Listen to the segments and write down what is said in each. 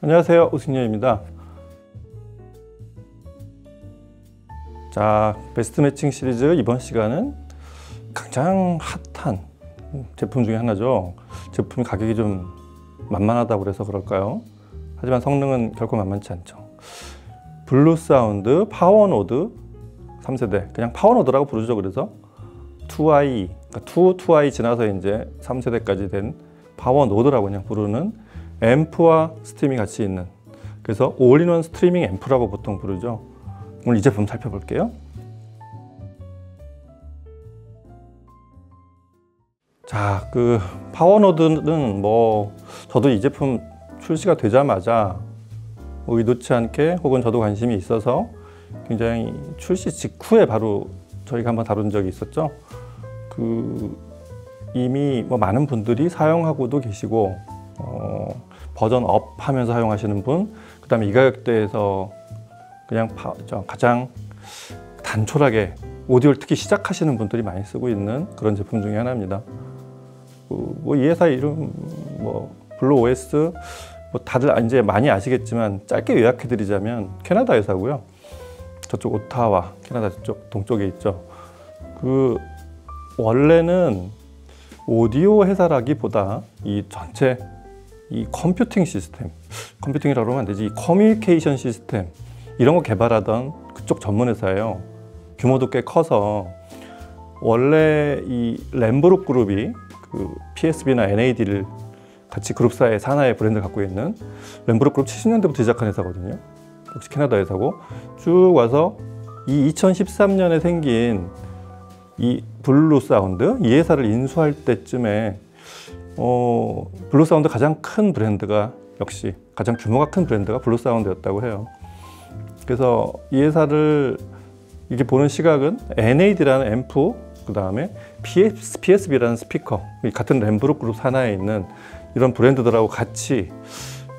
안녕하세요, 오승열입니다. 자, 베스트 매칭 시리즈 이번 시간은 가장 핫한 제품 중에 하나죠. 제품이 가격이 좀 만만하다고 그래서 그럴까요? 하지만 성능은 결코 만만치 않죠. 블루사운드 파워노드 3세대, 그냥 파워노드라고 부르죠. 그래서 2i, 그러니까 2i 지나서 이제 3세대까지 된 파워노드라고 그냥 부르는 앰프와 스트리밍이 같이 있는, 그래서 올인원 스트리밍 앰프라고 보통 부르죠. 오늘 이 제품 살펴볼게요. 자, 그 파워노드는 저도 이 제품 출시가 되자마자 의도치 않게 혹은 저도 관심이 있어서 굉장히 출시 직후에 바로 저희가 한번 다룬 적이 있었죠. 이미 많은 분들이 사용하고도 계시고 버전 업 하면서 사용하시는 분, 그 다음에 이 가격대에서 그냥 가장 단촐하게 오디오를 특히 시작하시는 분들이 많이 쓰고 있는 그런 제품 중에 하나입니다. 이 회사 이름 블루 OS 다들 이제 많이 아시겠지만 짧게 요약해 드리자면 캐나다 회사고요. 저쪽 오타와, 캐나다 쪽 동쪽에 있죠. 원래는 오디오 회사라기보다 이 전체 이 컴퓨팅 시스템, 컴퓨팅이라고 하면 안 되지, 이 커뮤니케이션 시스템 이런 거 개발하던 그쪽 전문 회사예요. 규모도 꽤 커서 원래 이 램브룩 그룹이 PSB나 NAD를 같이 그룹사의 산하의 브랜드를 갖고 있는 램브룩 그룹 70년대부터 시작한 회사거든요. 역시 캐나다 회사고 쭉 와서 이 2013년에 생긴 이 블루사운드, 이 회사를 인수할 때쯤에 블루사운드 가장 큰 브랜드가, 역시 가장 규모가 큰 브랜드가 블루사운드였다고 해요. 그래서 이 회사를 이렇게 보는 시각은 NAD라는 앰프, 그 다음에 PSB라는 스피커, 같은 램브룩 그룹 산하에 있는 이런 브랜드들하고 같이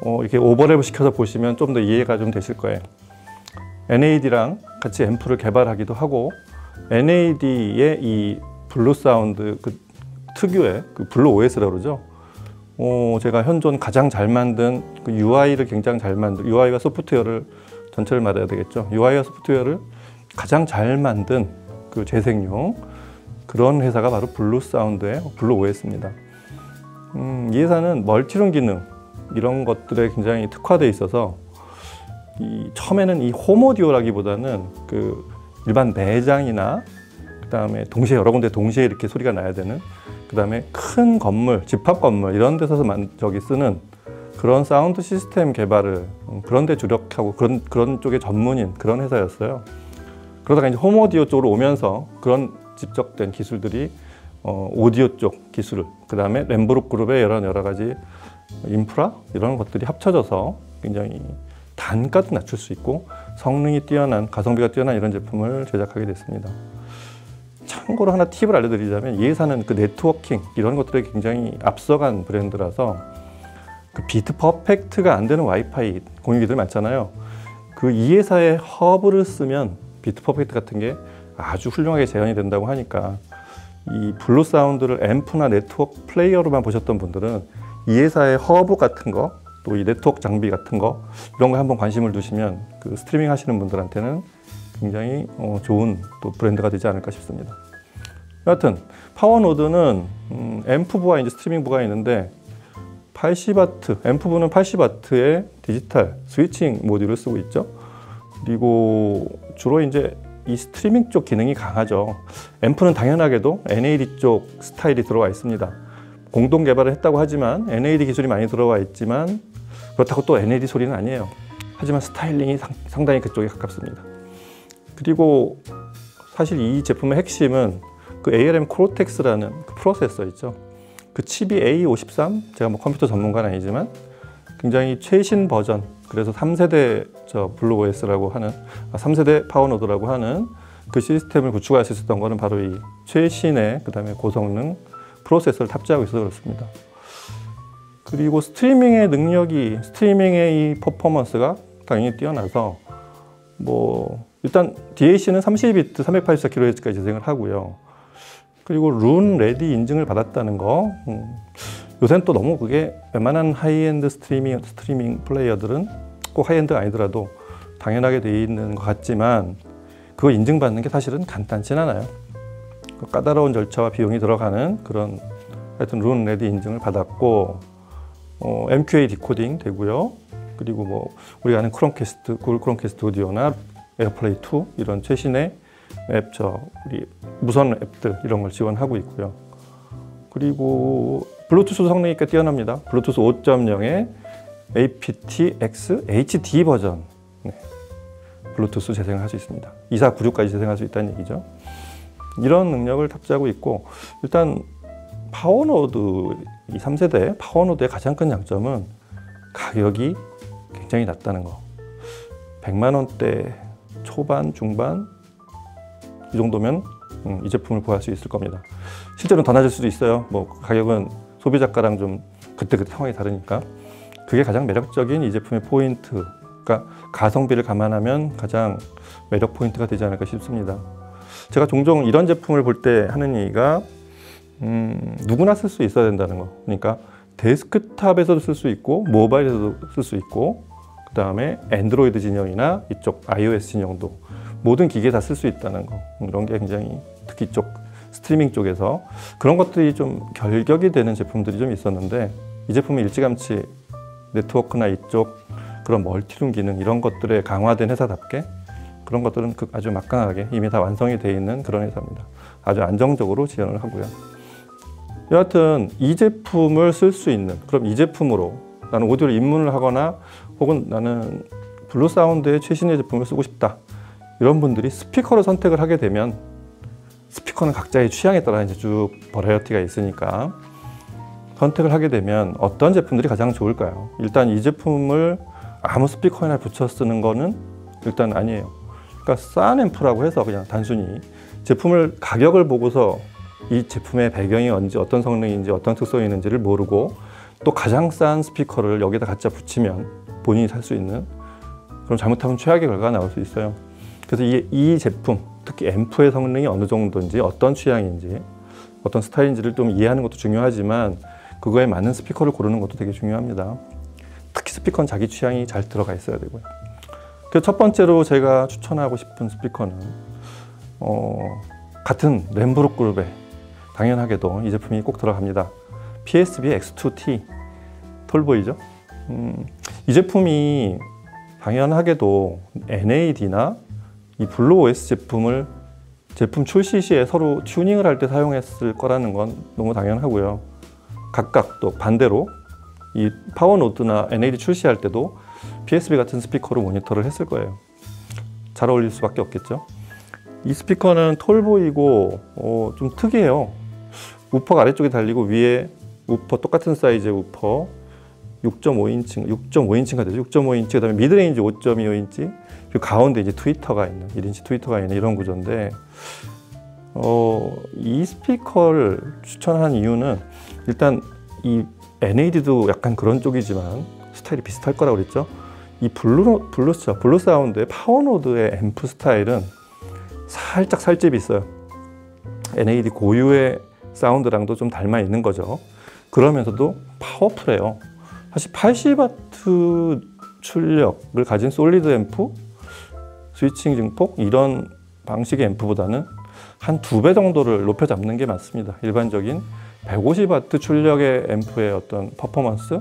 이렇게 오버랩을 시켜서 보시면 좀 더 이해가 좀 되실 거예요. NAD랑 같이 앰프를 개발하기도 하고, NAD의 이 블루사운드 특유의 블루 OS라고 그러죠. 제가 현존 가장 잘 만든 UI를 굉장히 잘 만든, UI와 소프트웨어를 전체를 말해야 되겠죠. UI와 소프트웨어를 가장 잘 만든 재생용 그런 회사가 바로 블루사운드의 블루 OS입니다. 이 회사는 멀티룸 기능 이런 것들에 굉장히 특화되어 있어서 처음에는 이 홈오디오라기보다는 일반 매장이나 그 다음에 동시에 여러 군데 동시에 이렇게 소리가 나야 되는, 그 다음에 큰 건물, 집합 건물 이런 데서 쓰는 그런 사운드 시스템 개발을 그런 데 주력하고 그런 쪽의 전문인 그런 회사였어요. 그러다가 이제 홈오디오 쪽으로 오면서 그런 집적된 기술들이 오디오 쪽 기술, 그 다음에 램브룩 그룹의 여러 가지 인프라 이런 것들이 합쳐져서 굉장히 단가도 낮출 수 있고 성능이 뛰어난, 가성비가 뛰어난 이런 제품을 제작하게 됐습니다. 참고로 하나 팁을 알려드리자면 이 회사는 네트워킹 이런 것들에 굉장히 앞서간 브랜드라서 비트 퍼펙트가 안 되는 와이파이 공유기들 많잖아요. 이 회사의 허브를 쓰면 비트 퍼펙트 같은 게 아주 훌륭하게 재현이 된다고 하니까 이 블루 사운드를 앰프나 네트워크 플레이어로만 보셨던 분들은 이 회사의 허브 같은 거, 또 이 네트워크 장비 같은 거 이런 거 한번 관심을 두시면 스트리밍 하시는 분들한테는 굉장히 좋은 또 브랜드가 되지 않을까 싶습니다. 여하튼 파워노드는 앰프부와 이제 스트리밍부가 있는데 80W, 앰프부는 80W의 디지털 스위칭 모듈을 쓰고 있죠. 그리고 주로 이제 이 스트리밍 쪽 기능이 강하죠. 앰프는 당연하게도 NAD 쪽 스타일이 들어와 있습니다. 공동 개발을 했다고 하지만 NAD 기술이 많이 들어와 있지만 그렇다고 또 NAD 소리는 아니에요. 하지만 스타일링이 상당히 그쪽에 가깝습니다. 그리고 사실 이 제품의 핵심은 ARM 코르텍스라는 프로세서 있죠. 칩이 A53, 제가 컴퓨터 전문가는 아니지만 굉장히 최신 버전, 그래서 3세대 블루 OS라고 하는 3세대 파워노드라고 하는 시스템을 구축할 수 있었던 것은 바로 이 최신의 그 다음에 고성능 프로세서를 탑재하고 있어서 그렇습니다. 그리고 스트리밍의 능력이, 스트리밍의 이 퍼포먼스가 당연히 뛰어나서 일단 DAC는 32비트 384kHz까지 재생을 하고요. 그리고 룬 레디 인증을 받았다는 거, 요새는 또 너무 그게 웬만한 하이엔드 스트리밍 플레이어들은 꼭 하이엔드가 아니더라도 당연하게 돼 있는 것 같지만 그거 인증받는 게 사실은 간단치 않아요. 까다로운 절차와 비용이 들어가는 그런 하여튼 룬레디 인증을 받았고 MQA 디코딩 되고요. 그리고 뭐 우리가 아는 크롬캐스트, 구글 크롬캐스트 오디오나 에어플레이 2 이런 최신의 앱, 우리 무선 앱들 이런 걸 지원하고 있고요. 그리고 블루투스 성능이 꽤 뛰어납니다. 블루투스 5.0의 aptX HD 버전 블루투스 재생을 할 수 있습니다. 2496까지 재생할 수 있다는 얘기죠. 이런 능력을 탑재하고 있고 일단 파워노드, 이 3세대 파워노드의 가장 큰 장점은 가격이 굉장히 낮다는 거. 100만 원대 초반, 중반 이 정도면 이 제품을 구할 수 있을 겁니다. 실제로는 더 낮을 수도 있어요. 뭐 가격은 소비자가랑 좀 그때그때 상황이 다르니까. 그게 가장 매력적인 이 제품의 포인트, 그러니까 가성비를 감안하면 가장 매력 포인트가 되지 않을까 싶습니다. 제가 종종 이런 제품을 볼 때 하는 얘기가 누구나 쓸 수 있어야 된다는 거. 그러니까 데스크탑에서도 쓸 수 있고 모바일에서도 쓸 수 있고 그 다음에 안드로이드 진영이나 이쪽 iOS 진영도 모든 기계에 다 쓸 수 있다는 거. 이런 게 굉장히 특히 이쪽 스트리밍 쪽에서 그런 것들이 좀 결격이 되는 제품들이 좀 있었는데 이 제품은 일찌감치 네트워크나 이쪽 그런 멀티룸 기능 이런 것들에 강화된 회사답게 그런 것들은 아주 막강하게 이미 다 완성이 되어 있는 그런 회사입니다. 아주 안정적으로 지원을 하고요. 여하튼 이 제품을 쓸 수 있는, 그럼 이 제품으로 나는 오디오를 입문을 하거나 혹은 나는 블루사운드의 최신의 제품을 쓰고 싶다. 이런 분들이 스피커를 선택을 하게 되면 스피커는 각자의 취향에 따라 이제 쭉 버라이어티가 있으니까 선택을 하게 되면 어떤 제품들이 가장 좋을까요? 일단 이 제품을 아무 스피커에나 붙여 쓰는 거는 일단 아니에요. 그러니까 싼 앰프라고 해서 그냥 단순히 제품을 가격을 보고서 이 제품의 배경이 뭔지 어떤 성능인지 어떤 특성이 있는지를 모르고 또 가장 싼 스피커를 여기다 갖다 붙이면 본인이 살 수 있는 그럼 잘못하면 최악의 결과가 나올 수 있어요. 그래서 이 제품 특히 앰프의 성능이 어느 정도인지 어떤 취향인지 어떤 스타일인지를 좀 이해하는 것도 중요하지만 그거에 맞는 스피커를 고르는 것도 되게 중요합니다. 특히 스피커는 자기 취향이 잘 들어가 있어야 되고요. 그래서 첫 번째로 제가 추천하고 싶은 스피커는 같은 램브룩 그룹에 당연하게도 이 제품이 꼭 들어갑니다. PSB X2T 톨보이죠. 이 제품이 당연하게도 NAD나 이 블루OS 제품 출시 시에 서로 튜닝을 할 때 사용했을 거라는 건 너무 당연하고요. 각각 또 반대로 이 파워노드나 NAD 출시할 때도 PSB 같은 스피커로 모니터를 했을 거예요. 잘 어울릴 수밖에 없겠죠. 이 스피커는 톨보이고 좀 특이해요. 우퍼가 아래쪽에 달리고 위에 우퍼 똑같은 사이즈의 우퍼 6.5인치인가 되죠. 6.5인치 그다음에 미드레인지 5.25인치 그리고 가운데 이제 트위터가 있는 1인치 트위터가 있는 이런 구조인데 이 스피커를 추천한 이유는 일단 이 NAD도 약간 그런 쪽이지만 스타일이 비슷할 거라고 그랬죠. 이 블루사운드의 파워노드의 앰프 스타일은 살짝 살집이 있어요. NAD 고유의 사운드랑도 좀 닮아 있는 거죠. 그러면서도 파워풀해요. 사실 80W 출력을 가진 솔리드 앰프, 스위칭 증폭 이런 방식의 앰프보다는 한 2배 정도를 높여 잡는 게 맞습니다. 일반적인 150W 출력의 앰프의 어떤 퍼포먼스,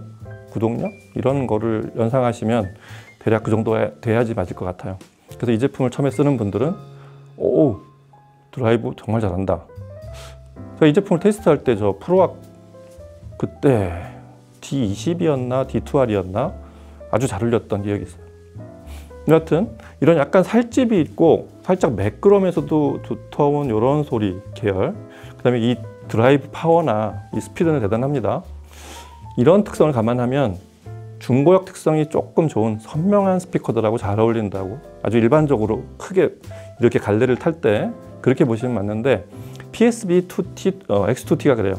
구동력 이런 거를 연상하시면 대략 그 정도 돼야지 맞을 것 같아요. 그래서 이 제품을 처음에 쓰는 분들은 오, 드라이브 정말 잘한다. 제가 이 제품을 테스트할 때 저 프로악 그때 D20이었나 D2R이었나 아주 잘 울렸던 기억이 있어요. 여하튼 이런 약간 살집이 있고 살짝 매끄러우면서도 두터운 이런 소리 계열, 그 다음에 이 드라이브 파워나 이 스피드는 대단합니다. 이런 특성을 감안하면 중고역 특성이 조금 좋은 선명한 스피커들하고 잘 어울린다고 아주 일반적으로 크게 이렇게 갈래를 탈 때 그렇게 보시면 맞는데 PSB X2T가 그래요.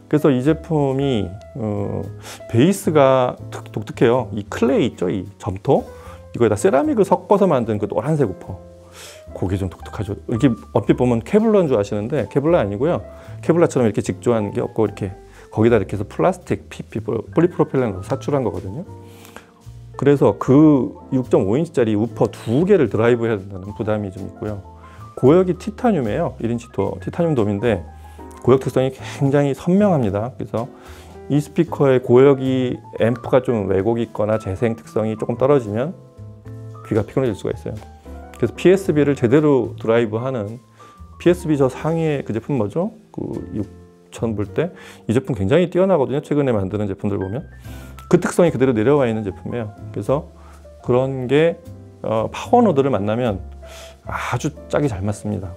그래서 이 제품이 베이스가 독특해요. 이 클레이 있죠, 이 점토 이거에다 세라믹을 섞어서 만든 그 노란색 우퍼, 그게 좀 독특하죠. 이렇게 얼핏 보면 케블라인 줄 아시는데 케블라 아니고요. 케블라처럼 이렇게 직조한 게 없고 이렇게 거기다 이렇게 해서 플라스틱 PP 폴리프로필렌을 사출한 거거든요. 그래서 그 6.5인치짜리 우퍼 2개를 드라이브 해야 된다는 부담이 좀 있고요. 고역이 티타늄이에요. 1인치 도어 티타늄 돔인데 고역 특성이 굉장히 선명합니다. 그래서 이 스피커의 고역이 앰프가 좀 왜곡이 있거나 재생 특성이 조금 떨어지면 귀가 피곤해질 수가 있어요. 그래서 PSB를 제대로 드라이브하는 PSB 저 상위의 그 제품 뭐죠? 그 6,000불 때 이 제품 굉장히 뛰어나거든요. 최근에 만드는 제품들 보면 그 특성이 그대로 내려와 있는 제품이에요. 그래서 그런 게 파워노드를 만나면 아주 짝이 잘 맞습니다.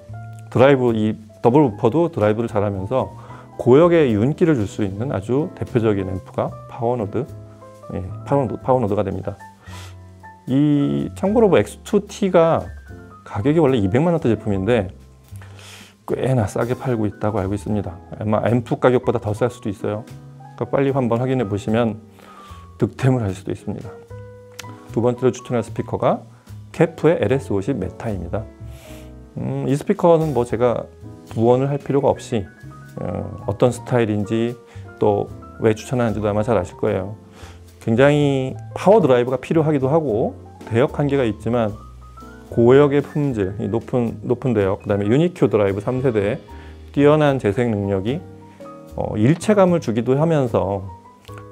드라이브 이 더블 우퍼도 드라이브를 잘하면서 고역의 윤기를 줄 수 있는 아주 대표적인 앰프가 파워노드, 파워노드가 됩니다. 이 참고로 뭐 X2T가 가격이 원래 200만 원대 제품인데 꽤나 싸게 팔고 있다고 알고 있습니다. 아마 앰프 가격보다 더 쌀 수도 있어요. 그러니까 빨리 한번 확인해 보시면 득템을 할 수도 있습니다. 두 번째로 추천할 스피커가 케프의 LS50 메타입니다. 이 스피커는 뭐 제가 부언을 할 필요가 없이 어떤 스타일인지 또 왜 추천하는지도 아마 잘 아실 거예요. 굉장히 파워 드라이브가 필요하기도 하고 대역 한계가 있지만 고역의 품질, 높은 대역, 그 다음에 유니큐 드라이브 3세대의 뛰어난 재생 능력이 일체감을 주기도 하면서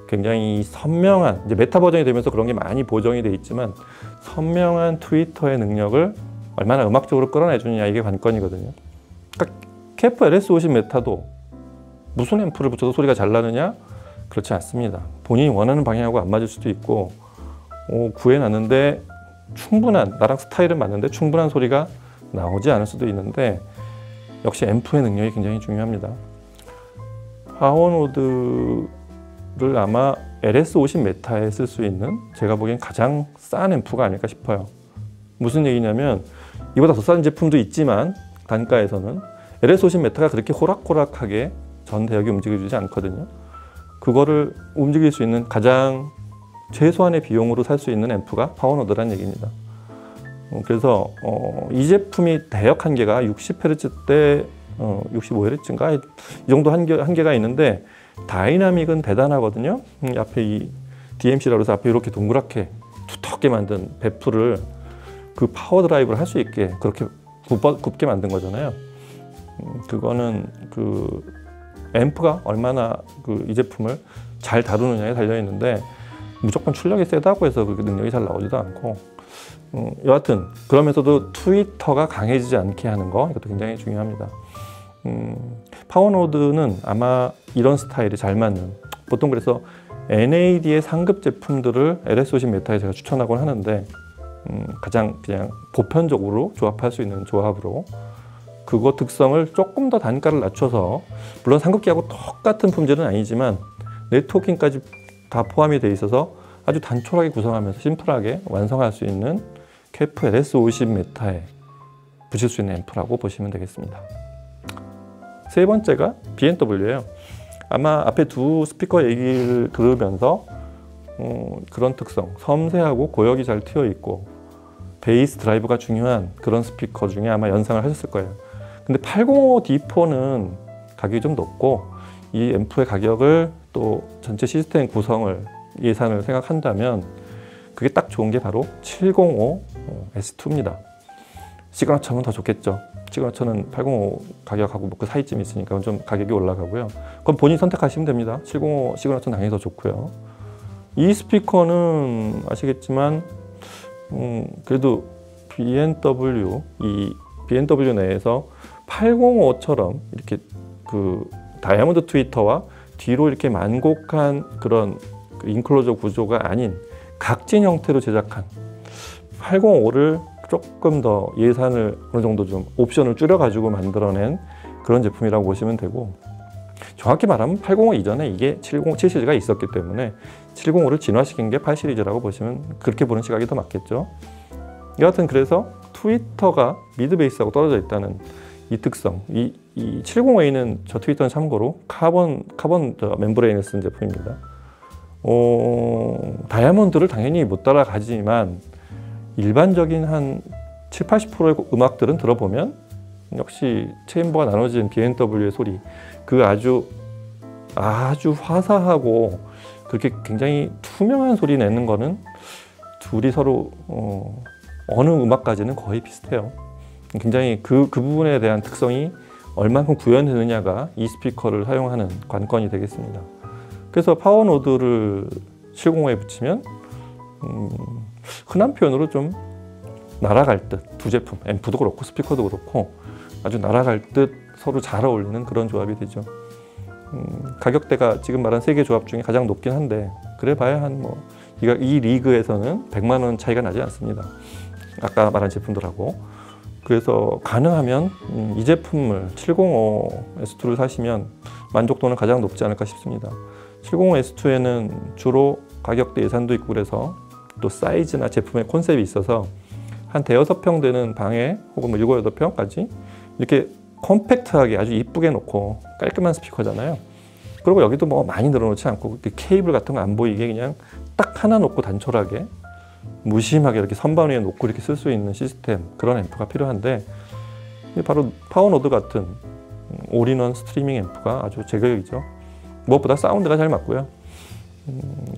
굉장히 선명한, 이제 메타 버전이 되면서 그런 게 많이 보정이 돼 있지만 선명한 트위터의 능력을 얼마나 음악적으로 끌어내주느냐, 이게 관건이거든요. 그러니까 케프 LS50 메타도 무슨 앰프를 붙여도 소리가 잘 나느냐? 그렇지 않습니다. 본인이 원하는 방향하고 안 맞을 수도 있고 구해놨는데 충분한, 나랑 스타일은 맞는데 충분한 소리가 나오지 않을 수도 있는데 역시 앰프의 능력이 굉장히 중요합니다. 파워노드를 아마 LS50 메타에 쓸 수 있는 제가 보기엔 가장 싼 앰프가 아닐까 싶어요. 무슨 얘기냐면 이보다 더 싼 제품도 있지만 단가에서는 LS50 메타가 그렇게 호락호락하게 전 대역이 움직여주지 않거든요. 그거를 움직일 수 있는 가장 최소한의 비용으로 살 수 있는 앰프가 파워노드라는 얘기입니다. 그래서 이 제품이 대역 한계가 60Hz 대 65Hz인가 이 정도 한계가 있는데 다이나믹은 대단하거든요. 앞에 이 DMC라고 해서 앞에 이렇게 동그랗게 두텁게 만든 배프를 그 파워 드라이브를 할 수 있게 그렇게 굽게 만든 거잖아요. 그거는 그 앰프가 얼마나 이 제품을 잘 다루느냐에 달려 있는데 무조건 출력이 세다고 해서 그 능력이 잘 나오지도 않고 여하튼 그러면서도 트위터가 강해지지 않게 하는 거, 이것도 굉장히 중요합니다. 파워노드는 아마 이런 스타일이 잘 맞는, 보통 그래서 NAD의 상급 제품들을 LS50 메타에 제가 추천하곤 하는데 가장 그냥 보편적으로 조합할 수 있는 조합으로 그거 특성을 조금 더 단가를 낮춰서, 물론 상급기하고 똑같은 품질은 아니지만 네트워킹까지 다 포함이 돼 있어서 아주 단촐하게 구성하면서 심플하게 완성할 수 있는 케프 LS50 메타에 붙일 수 있는 앰프라고 보시면 되겠습니다. 세 번째가 B&W예요. 아마 앞에 두 스피커 얘기를 들으면서 그런 특성, 섬세하고 고역이 잘 튀어 있고 베이스 드라이브가 중요한 그런 스피커 중에 아마 연상을 하셨을 거예요. 근데 805 D4는 가격이 좀 높고 이 앰프의 가격을 또 전체 시스템 구성을 예산을 생각한다면 그게 딱 좋은 게 바로 705 S2입니다. 시그너처는 더 좋겠죠. 시그너처는 805 가격하고 그 사이쯤 있으니까 좀 가격이 올라가고요. 그건 본인이 선택하시면 됩니다. 705 시그너처는 당연히 더 좋고요. 이 스피커는 아시겠지만 그래도 B&W, 이 B&W 내에서 805처럼 이렇게 그 다이아몬드 트위터와 뒤로 이렇게 만곡한 그런 그 인클로저 구조가 아닌 각진 형태로 제작한 805를 조금 더 예산을 어느 정도 좀 옵션을 줄여가지고 만들어낸 그런 제품이라고 보시면 되고, 정확히 말하면 805 이전에 이게 7 시리즈가 있었기 때문에 705를 진화시킨 게 8 시리즈라고 보시면, 그렇게 보는 시각이 더 맞겠죠. 여하튼 그래서 트위터가 미드 베이스하고 떨어져 있다는 이 특성, 이 705A는 저 트위터는 참고로 카본 멤브레인을 쓴 제품입니다. 다이아몬드를 당연히 못 따라가지만 일반적인 한 70-80%의 음악들은 들어보면 역시 체인버가 나눠진 B&W의 소리, 그 아주 아주 화사하고 그렇게 굉장히 투명한 소리 내는 거는 둘이 서로 어느 음악까지는 거의 비슷해요. 굉장히 그 부분에 대한 특성이 얼만큼 구현되느냐가 이 스피커를 사용하는 관건이 되겠습니다. 그래서 파워노드를 705에 붙이면 흔한 표현으로 좀 날아갈 듯, 두 제품, 앰프도 그렇고 스피커도 그렇고 아주 날아갈 듯 서로 잘 어울리는 그런 조합이 되죠. 가격대가 지금 말한 세 개 조합 중에 가장 높긴 한데 그래 봐야 한 뭐 이 리그에서는 100만 원 차이가 나지 않습니다. 아까 말한 제품들하고. 그래서 가능하면 이 제품을 705 S2를 사시면 만족도는 가장 높지 않을까 싶습니다. 705 S2에는 주로 가격대 예산도 있고 그래서 또 사이즈나 제품의 콘셉트이 있어서 한 대여섯 평 되는 방에 혹은 뭐 7, 8평까지 이렇게 컴팩트하게 아주 이쁘게 놓고 깔끔한 스피커잖아요. 그리고 여기도 뭐 많이 늘어놓지 않고 케이블 같은 거 안 보이게 그냥 딱 하나 놓고 단촐하게 무심하게 이렇게 선반 위에 놓고 이렇게 쓸 수 있는 시스템, 그런 앰프가 필요한데 바로 파워노드 같은 올인원 스트리밍 앰프가 아주 제격이죠. 무엇보다 사운드가 잘 맞고요.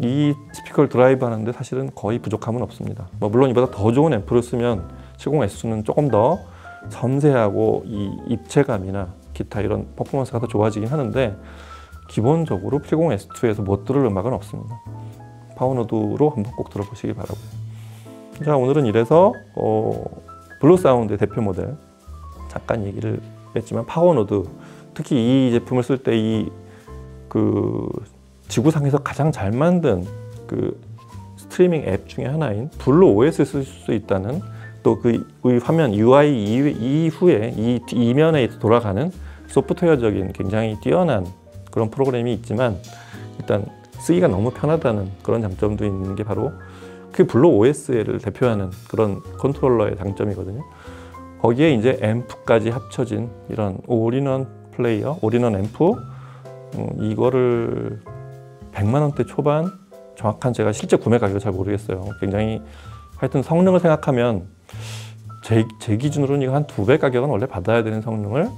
이 스피커를 드라이브 하는데 사실은 거의 부족함은 없습니다. 뭐 물론 이보다 더 좋은 앰프를 쓰면 70S는 조금 더 섬세하고 이 입체감이나 기타 이런 퍼포먼스가 더 좋아지긴 하는데 기본적으로 70S2에서 못 들을 음악은 없습니다. 파워노드로 한번 꼭 들어보시기 바라고요. 자, 오늘은 이래서 블루 사운드의 대표 모델 잠깐 얘기를 했지만 파워노드, 특히 이 제품을 쓸 때 이 지구상에서 가장 잘 만든 그 스트리밍 앱 중에 하나인 블루 OS를 쓸 수 있다는, 또 그 화면 UI 이후에 이 이면에 돌아가는 소프트웨어적인 굉장히 뛰어난 그런 프로그램이 있지만 일단 쓰기가 너무 편하다는 그런 장점도 있는 게 바로 그 블루 OS를 대표하는 그런 컨트롤러의 장점이거든요. 거기에 이제 앰프까지 합쳐진 이런 올인원 플레이어, 올인원 앰프, 이거를 100만 원대 초반, 정확한 제가 실제 구매 가격을 잘 모르겠어요. 굉장히 하여튼 성능을 생각하면 제 기준으로는 이거 한 2배 가격은 원래 받아야 되는 성능을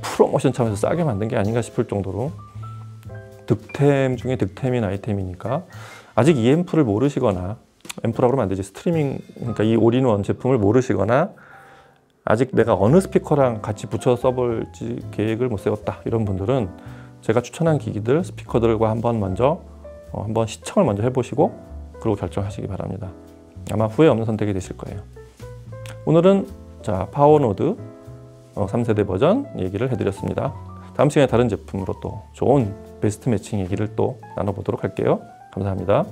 프로모션 차원에서 싸게 만든 게 아닌가 싶을 정도로 득템 중에 득템인 아이템이니까 아직 이 앰프를 모르시거나, 앰프라고 하면 안 되지, 스트리밍, 그러니까 이 올인원 제품을 모르시거나 아직 내가 어느 스피커랑 같이 붙여서 써볼 계획을 못 세웠다 이런 분들은 제가 추천한 기기들, 스피커들과 한번 시청을 먼저 해보시고 그리고 결정하시기 바랍니다. 아마 후회 없는 선택이 되실 거예요. 오늘은 파워노드 3세대 버전 얘기를 해드렸습니다. 다음 시간에 다른 제품으로 또 좋은 베스트 매칭 얘기를 또 나눠보도록 할게요. 감사합니다.